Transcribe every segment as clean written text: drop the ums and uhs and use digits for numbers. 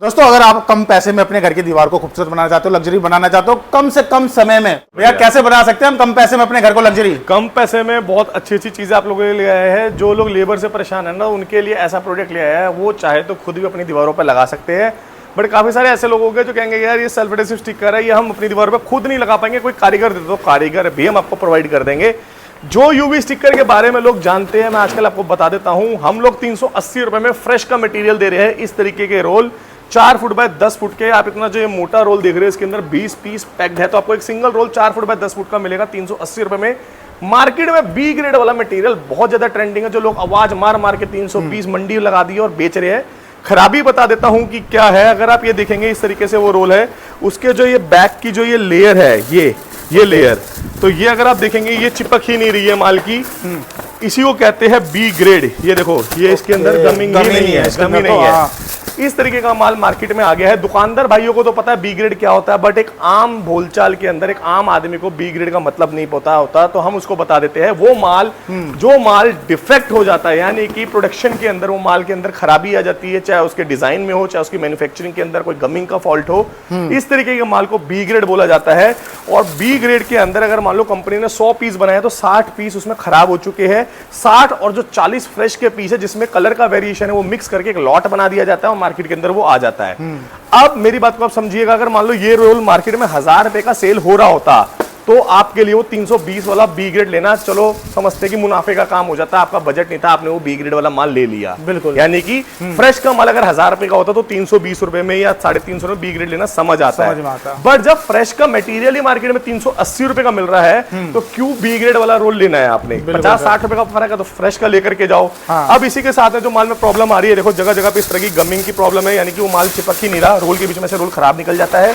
दोस्तों, अगर आप कम पैसे में अपने घर की दीवार को खूबसूरत बनाना चाहते हो, लग्जरी बनाना चाहते हो, कम से कम समय में, भैया कैसे बना सकते हैं हम कम पैसे में अपने घर को लग्जरी? कम पैसे में बहुत अच्छी अच्छी चीजें आप लोगों के लिए आए हैं। जो लोग लेबर से परेशान है ना, उनके लिए ऐसा प्रोडक्ट ले आया है। वो चाहे तो खुद भी अपनी दीवारों पर लगा सकते हैं, बट काफी सारे ऐसे लोग होंगे जो कहेंगे यार ये सेल्फ एडहेसिव स्टिकर है, ये हम अपनी दीवार पर खुद नहीं लगा पाएंगे, कोई कारीगर दे दो। कारीगर भी हम आपको प्रोवाइड कर देंगे। जो यूवी स्टिकर के बारे में लोग जानते हैं, मैं आजकल आपको बता देता हूं। हम लोग 380 रुपए में फ्रेश का मटेरियल दे रहे हैं। इस तरीके के रोल 4 फुट बाय 10 फुट के, आप इतना जो ये मोटा रोल देख रहे हैं, इसके अंदर 20 पीस पैक्ड है, तो आपको एक single roll 4 foot by 10 foot का मिलेगा 380 रुपए में। मार्केट में बी ग्रेड वाला मटेरियल बहुत ज्यादा ट्रेंडिंग है, जो लोग आवाज मार मार के 320 मंडी लगा दी और बेच रहे हैं। खराबी बता देता हूं कि क्या है। अगर आप ये देखेंगे, इस तरीके से वो रोल है, उसके जो ये बैक की जो ये लेयर है, ये लेयर, तो ये अगर आप देखेंगे ये चिपक ही नहीं रही है माल की। इसी को कहते हैं बी ग्रेड। ये देखो, ये इसके अंदर गमिंग नहीं है, गमी नहीं है। इस तरीके का माल मार्केट में आ गया है। दुकानदार भाइयों को तो पता है बी ग्रेड क्या होता है, बट एक आम बोलचाल के अंदर एक आम आदमी को बी ग्रेड का मतलब नहीं पता होता, तो हम उसको बता देते हैं। वो माल जो माल डिफेक्ट हो जाता है, यानी कि प्रोडक्शन के अंदर वो माल के अंदर खराबी आ जाती है, चाहे उसके डिजाइन में हो, चाहे उसकी मैन्युफैक्चरिंग के अंदर कोई गमिंग का फॉल्ट हो, इस तरीके के माल को बी ग्रेड बोला जाता है। और बी ग्रेड के अंदर अगर मान लो कंपनी ने 100 पीस बनाए तो 60 पीस उसमें खराब हो चुके हैं। 60 और जो 40 फ्रेश के पीस है, जिसमें कलर का वेरिएशन है, वो मिक्स करके एक लॉट बना दिया जाता है और मार्केट के अंदर वो आ जाता है। अब मेरी बात को आप समझिएगा, अगर मान लो ये रोल मार्केट में 1000 रुपए का सेल हो रहा होता, तो आपके लिए वो 320 वाला बी ग्रेड लेना, चलो समझते कि मुनाफे का काम हो जाता। आपका बजट नहीं था, आपने वो बी ग्रेड वाला माल ले लिया। बिल्कुल। यानी कि फ्रेश का माल अगर 1000 रुपए का होता तो 320 रुपए में या 350 रुपए बी ग्रेड लेना समझ आता है। बट जब फ्रेश का मटेरियल ही मार्केट में 380 रुपए का मिल रहा है, तो क्यों बी ग्रेड वाला रोल लेना है आपने? 50-60 रुपए का फर्क है, तो फ्रेश का लेकर के जाओ। अब इसी के साथ जो माल में प्रॉब्लम आ रही है, देखो जगह जगह पे इस तरह की गमिंग की प्रॉब्लम है, यानी कि वो माल चिपक ही नहीं रहा, रोल के बीच में से रोल खराब निकल जाता है।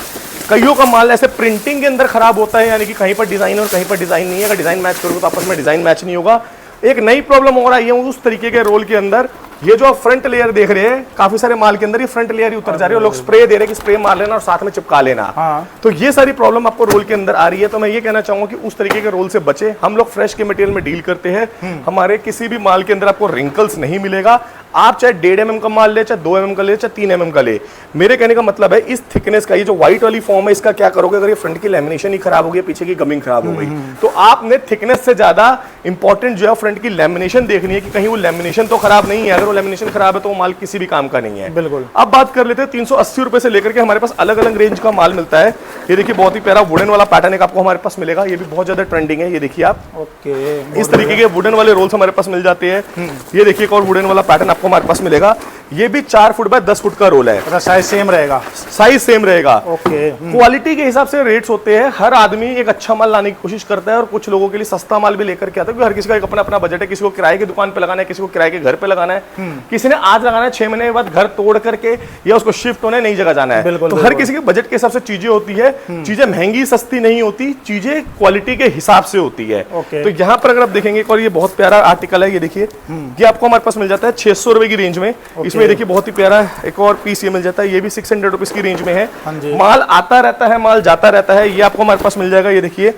कईयों का माल ऐसे प्रिंटिंग के अंदर खराब होता है, यानी कि कहीं पर डिजाइन और कहीं पर डिजाइन नहीं है। अगर डिजाइन मैच करोगे तो आपस में डिजाइन मैच नहीं होगा। एक नई प्रॉब्लम हो रहा है उस तरीके के रोल के अंदर। ये जो आप फ्रंट लेयर देख रहे हैं, काफी सारे माल के अंदर ये फ्रंट लेयर ही उतर जा रही है, लोग स्प्रे दे रहे हैं कि स्प्रे मार लेना और साथ में चिपका लेना। तो ये सारी प्रॉब्लम आपको रोल के अंदर आ रही है। तो मैं ये कहना चाहूंगा कि उस तरीके के रोल से बचे। हम लोग फ्रेश के मटेरियल में डील करते हैं। हमारे किसी भी माल के अंदर आपको रिंकल्स नहीं मिलेगा। आप चाहे 1.5 mm का माल ले, चाहे 2 mm का ले, चाहे 3 mm का ले। मेरे कहने का मतलब है, इस थिकनेस का ये जो व्हाइट वाली फॉर्म है, इसका क्या करोगे? अगर ये फ्रंट की लैमिनेशन ही खराब हो गई, पीछे की गमिंग खराब हो गई, तो आपने थिकनेस से ज्यादा इंपॉर्टेंट जो है फ्रंट की लैमिनेशन देखनी है कि कहीं वो लैमिनेशन तो खराब नहीं है। अगर वो लैमिनेशन खराब है तो वो माल किसी भी काम का नहीं है। बिल्कुल। अब बात कर लेते हैं 380 रुपए से लेकर के हमारे पास अलग अलग रेंज का माल मिलता है। ये देखिए, बहुत ही प्यारा वुडन वाला पैटर्न एक आपको हमारे पास मिलेगा। ये भी बहुत ज्यादा ट्रेंडिंग है। ये देखिए आप, ओके, इस तरीके के वुडन वाले रोल्स हमारे पास मिल जाते हैं। ये देखिए एक और वुडन वाला पैटर्न आपको हमारे पास मिलेगा। ये भी 4 फुट बाय 10 फुट का रोल है। साइज सेम रहेगा? साइज सेम रहेगा। ओके। क्वालिटी के हिसाब से रेट्स होते हैं। हर आदमी एक अच्छा माल लाने की कोशिश करता है और कुछ लोगों के लिए सस्ता माल भी लेकर के आता है, क्योंकि हर किसी का एक अपना अपना बजट है। किसी को किराए की दुकान पे लगाना है, किसी को किराए के घर पे लगाना है, किसी ने आज लगाना है, 6 महीने के बाद घर तोड़ करके या उसको शिफ्ट होने नई जगह जाना है। तो हर किसी के बजट के हिसाब से चीजें होती है। चीजें महंगी सस्ती नहीं होती, चीजें क्वालिटी के हिसाब से होती है। तो यहाँ पर अगर आप देखेंगे, और ये बहुत प्यारा आर्टिकल है, ये देखिए, ये आपको हमारे पास मिल जाता है 600 रुपए की रेंज में। इसमें देखिए बहुत ही प्यारा एक और पीस ये मिल जाता है। ये भी 600 रुपीज की रेंज में है। माल आता रहता है, माल जाता रहता है। ये आपको हमारे पास मिल जाएगा। ये देखिए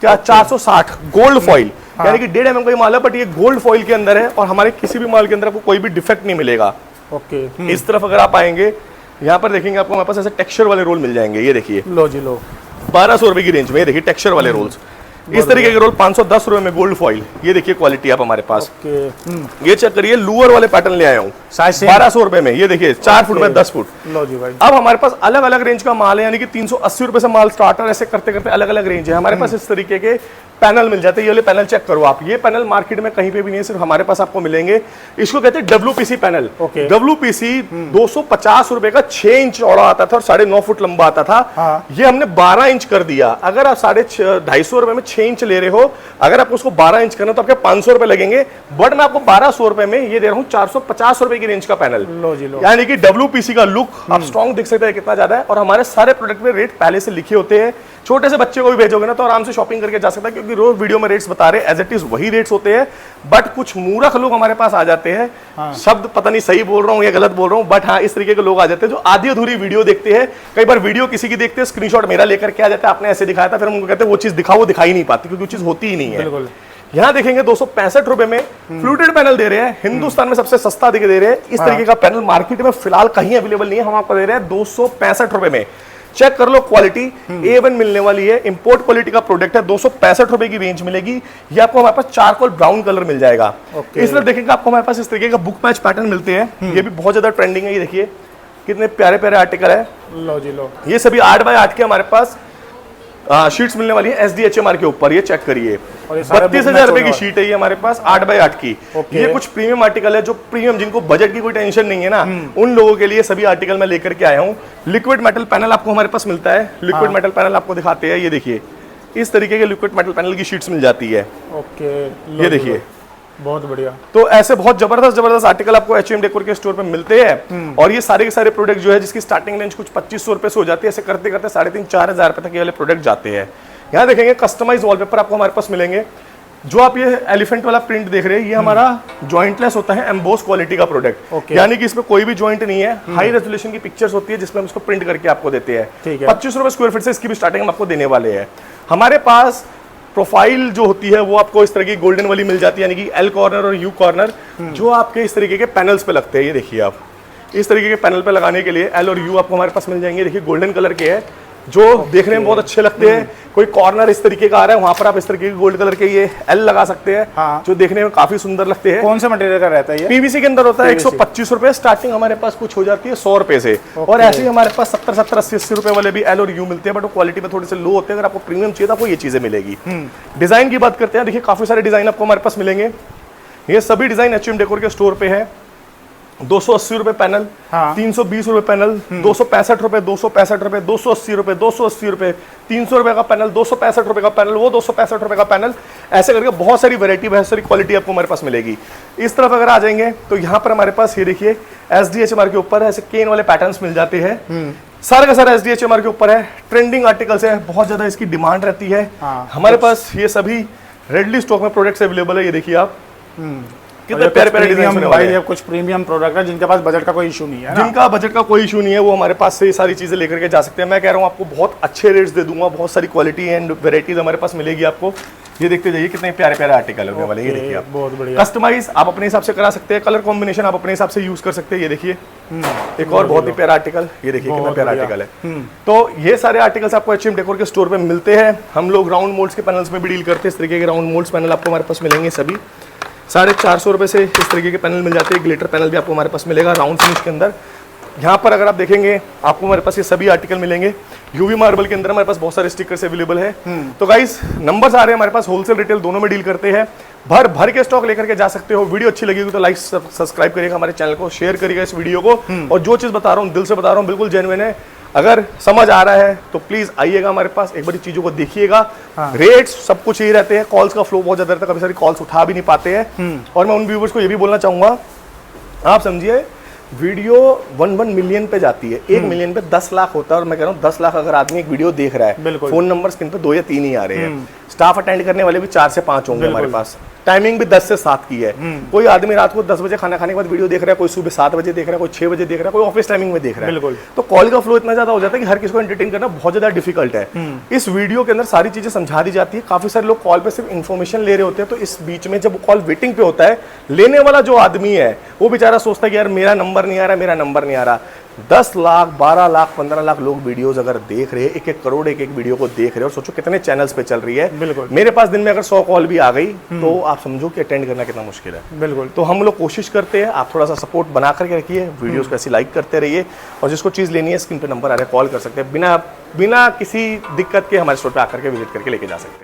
क्या 460 गोल्ड फॉइल, यानी कि 1.5 mm का माल है, बट ये गोल्ड फॉइल के अंदर है और हमारे किसी भी माल के अंदर आपको कोई भी डिफेक्ट नहीं मिलेगा। ओके। इस तरफ अगर आप आएंगे, यहाँ पर देखेंगे आपको हमारे पास ऐसे टेक्सचर वाले रोल मिल जाएंगे। ये देखिए, लो जी लो, 1200 रुपए की रेंज में। ये देखिए टेक्सचर वाले रोल्स, इस तरीके के रोल 510 रुपए में गोल्ड फॉइल। ये देखिए क्वालिटी आप हमारे पास। ये चेक करिए, लूअर वाले पैटर्न ले आया हूँ, 1200 रुपए में। ये देखिए 4 फुट में 10 फुट। लो जी भाई। अब हमारे पास अलग अलग रेंज का माल है, यानी कि 380 रुपए से माल स्टार्टर, ऐसे करते करते अलग अलग रेंज है हमारे पास। इस तरीके के पैनल मिल जाते हैं। ये वाले पैनल चेक करो आप, ये पैनल मार्केट में कहीं पे भी नहीं है, सिर्फ हमारे पास आपको मिलेंगे। इसको कहते हैं WPC पैनल। WPC 250 रुपए का 6 इंच चौड़ा आता था और 9.5 फुट लंबा आता था। ये हमने 12 इंच कर दिया। अगर आप 250 रुपए में 6 इंच ले रहे हो, अगर आप उसको 12 इंच करना तो आपके 500 रुपए लगेंगे। बट मैं आपको 1200 रुपए में ये दे रहा हूँ 450 रुपए की रेंज का पैनल। यानी कि WPC का लुक आप स्ट्रॉन्ग दिख सकते हैं कितना ज्यादा है। और हमारे सारे प्रोडक्ट में रेट पहले से लिखे होते हैं। छोटे से बच्चे को भी भेजोगे ना तो आराम से शॉपिंग करके जा सकता है, क्योंकि रोज वीडियो में रेट्स बता रहे हैं, एज इट इज वही रेट्स होते हैं। बट कुछ मूर्ख लोग हमारे पास आ जाते हैं, शब्द पता नहीं सही बोल रहा हूँ या गलत बोल रहा हूँ, बट हाँ इस तरीके के लोग आ जाते हैं जो आधी अधूरी वीडियो देखते हैं। कई बार वीडियो किसी की देखते हैं, स्क्रीनशॉट मेरा लेकर के आ जाता है, आपने ऐसे दिखाया था, फिर हम उनको कहते हैं वो चीज दिखाओ, वो दिखाई नहीं पाती क्योंकि वो चीज होती ही नहीं है। यहाँ देखेंगे 265 रुपए में फ्लूटेड पैनल दे रहे हैं, हिंदुस्तान में सबसे सस्ता दिखे दे रहे हैं। इस तरीके का पैनल मार्केट में फिलहाल कहीं अवेलेबल नहीं है, हम आपको दे रहे हैं 265 रुपए में। चेक कर लो, क्वालिटी A1 मिलने वाली है, इंपोर्ट क्वालिटी का प्रोडक्ट है, 265 रुपए की रेंज मिलेगी। ये आपको हमारे पास चारकोल ब्राउन कलर मिल जाएगा। इसलिए देखेंगे आपको हमारे पास इस तरीके का बुक मैच पैटर्न मिलते हैं, ये भी बहुत ज्यादा ट्रेंडिंग है। ये देखिए कितने प्यारे प्यारे आर्टिकल है। लो जी लो, ये सभी 8x8 के हमारे पास शीट्स मिलने वाली है SDHMR के ऊपर। ये चेक करिए, 32,000 रुपए की शीट है ये हमारे पास 8x8 की। ये कुछ प्रीमियम आर्टिकल है, जो प्रीमियम जिनको बजट की कोई टेंशन नहीं है ना, उन लोगों के लिए सभी आर्टिकल मैं लेकर के आया हूँ। लिक्विड मेटल पैनल आपको हमारे पास मिलता है। लिक्विड मेटल पैनल आपको दिखाते हैं, ये देखिए इस तरीके के लिक्विड मेटल पैनल की शीट्स मिल जाती है। ओके, ये देखिए बहुत बढ़िया। तो ऐसे बहुत जबरदस्त आर्टिकल आपको HM डेकोर के स्टोर पे मिलते हैं। और ये सारे के सारे प्रोडक्ट जो है, जिसकी स्टार्टिंग रेंज कुछ 2500 रुपए से हो जाती है, ऐसे करते करते 3,500-4,000 रुपए तक ये वाले प्रोडक्ट जाते हैं। यहाँ देखेंगे कस्टमाइज वॉलपेपर आपको हमारे पास मिलेंगे। जो आप ये एलिफेंट वाला प्रिंट देख रहे हैं, ये हमारा जॉइंटलेस होता है, एम्बोस क्वालिटी का प्रोडक्ट। यानी कि इसमें कोई भी जॉइंट नहीं है, हाई रेजोल्यूशन की पिक्चर्स होती है जिसमें हम इसको प्रिंट करके आपको देते हैं। 25 रुपए स्क्वायर फीट से इसकी भी स्टार्टिंग हम आपको देने वाले हैं। हमारे पास प्रोफाइल जो होती है वो आपको इस तरह की गोल्डन वाली मिल जाती है, यानी कि L कॉर्नर और U कॉर्नर, जो आपके इस तरीके के पैनल्स पे लगते हैं। ये देखिए आप इस तरीके के पैनल पे लगाने के लिए L और U आपको हमारे पास मिल जाएंगे। देखिए गोल्डन कलर के है, जो देखने में बहुत अच्छे लगते हैं। कोई कॉर्नर इस तरीके का आ रहा है, वहां पर आप इस तरीके के गोल्ड कलर के ये L लगा सकते हैं, जो देखने में काफी सुंदर लगते हैं। कौन सा मटेरियल का रहता है ये? PVC के अंदर होता है। 125 रुपए स्टार्टिंग हमारे पास कुछ हो जाती है 100 रुपए से। और ऐसे ही हमारे पास 70, 80 रुपए वाले भी L और U मिलते हैं, बट वो क्वालिटी में थोड़े से लो होते हैं। अगर आपको प्रीमियम चाहिए तो आपको ये चीजें मिलेगी। डिजाइन की बात करते हैं, देखिए काफी सारे डिजाइन आपको हमारे पास मिलेंगे। ये सभी डिजाइन HM डेकोर के स्टोर पे है। 280 रुपए पैनल, 320 रुपए पैनल, 265 रुपए, 265 रुपए, 280 रुपए, 280 रुपए, 300 रुपए का पैनल, 265 रुपए का पैनल, वो 265 रुपए का पैनल। ऐसे करके बहुत सारी वैरायटी, बहुत सारी क्वालिटी आपको हमारे पास मिलेगी। इस तरफ अगर आ जाएंगे तो यहाँ पर हमारे पास ये देखिए SDHMR के ऊपर ऐसे केन वाले पैटर्न्स मिल जाते हैं। सारा का सारा SDHMR के ऊपर है। ट्रेंडिंग आर्टिकल्स है, बहुत ज्यादा इसकी डिमांड रहती है। हमारे पास ये सभी रेडली स्टॉक में प्रोडक्ट्स अवेलेबल है। ये देखिए आप कितने प्यारे प्यारे डिजाइन में भाई, ये कुछ प्रीमियम प्रोडक्ट है जिनके पास बजट का कोई इशू नहीं है ना? जिनका बजट का कोई इशू नहीं है, वो हमारे पास से ये सारी चीजें लेकर के जा सकते हैं। मैं कह रहा हूँ आपको बहुत अच्छे रेट्स दे दूंगा, बहुत सारी क्वालिटी एंड वेराइटीज हमारे पास मिलेगी आपको। ये देखते जाइए कितने प्यारे प्यारे आर्टिकल होने वाले। ये देखिए आप, बहुत बढ़िया। कस्टमाइज आप अपने हिसाब से करा सकते हैं, कलर कॉम्बिनेशन आप अपने हिसाब से यूज कर सकते हैं। ये देखिए एक और बहुत ही प्यारा आर्टिकल, ये देखिए कितना प्यारा आर्टिकल है। तो ये सारे आर्टिकल्स आपको HM डेकोर के स्टोर पे मिलते हैं। हम लोग राउंड मोल्ड्स के पैनल्स में भी डील करते हैं। इस तरीके के राउंड मोल्ड्स पैनल आपको हमारे पास मिलेंगे सभी 450 रुपए से। इस तरीके के पैनल मिल जाते हैं। ग्लिटर पैनल भी आपको हमारे पास मिलेगा राउंड फिनिश के अंदर। यहाँ पर अगर आप देखेंगे आपको हमारे पास ये सभी आर्टिकल मिलेंगे। यूवी मार्बल के अंदर हमारे पास बहुत सारे स्टिकर्स अवेलेबल है। तो गाइस नंबर्स आ रहे हैं हमारे पास, होलसेल रिटेल दोनों में डील करते हैं। भर भर के स्टॉक लेकर के जा सकते हो। वीडियो अच्छी लगेगी तो लाइक सब्सक्राइब करिएगा हमारे चैनल को, शेयर करिएगा इस वीडियो को। और जो चीज बता रहा हूँ दिल से बता रहा हूँ, बिल्कुल जेन्युइन है। अगर समझ आ रहा है तो प्लीज आइएगा हमारे पास, एक बार चीजों को देखिएगा। रेट्स सब कुछ यही रहते हैं। कॉल्स का फ्लो बहुत ज्यादा रहता है, कभी सारी कॉल्स उठा भी नहीं पाते हैं। और मैं उन व्यूवर्स को ये भी बोलना चाहूंगा, आप समझिए वीडियो 1 मिलियन पे जाती है, 1 मिलियन पे 10 लाख होता है। और मैं कह रहा हूँ 10 लाख अगर आदमी एक वीडियो देख रहा है, फोन नंबर स्क्रीन पे 2 या 3 ही आ रहे हैं। स्टाफ अटेंड करने वाले भी 4 से 5 होंगे हमारे पास। टाइमिंग भी 10 से 7 की है। कोई आदमी रात को 10 बजे खाना खाने के बाद वीडियो देख रहा है, कोई सुबह 7 बजे देख रहा है, कोई 6 बजे देख रहा है, कोई ऑफिस टाइमिंग में देख रहा है। तो कॉल का फ्लो इतना ज्यादा हो जाता है कि हर किसी को एंटरटेन करना बहुत ज्यादा डिफिकल्ट है। इस वीडियो के अंदर सारी चीजें समझा दी जाती है। काफी सारे लोग कॉल पे सिर्फ इन्फॉर्मेशन ले रहे होते हैं। तो इस बीच में जब कॉल वेटिंग पे होता है, लेने वाला जो आदमी है वो बेचारा सोचता है कि यार मेरा नंबर नहीं आ रहा, मेरा नंबर नहीं आ रहा। 10 लाख 12 लाख 15 लाख लोग वीडियोस अगर देख रहे हैं, 1-1 करोड़ एक वीडियो को देख रहे हैं, और सोचो कितने चैनल्स पे चल रही है। मेरे पास दिन में अगर 100 कॉल भी आ गई तो आप समझो कि अटेंड करना कितना मुश्किल है। बिल्कुल। तो हम लोग कोशिश करते हैं, आप थोड़ा सा सपोर्ट बना करके रखिए, वीडियोस को ऐसे लाइक करते रहिए। और जिसको चीज लेनी है स्क्रीन पे नंबर आ रहा है, कॉल कर सकते हैं, बिना किसी दिक्कत के हमारे स्टोर पे आकर के विजिट करके लेके जा सकते हैं।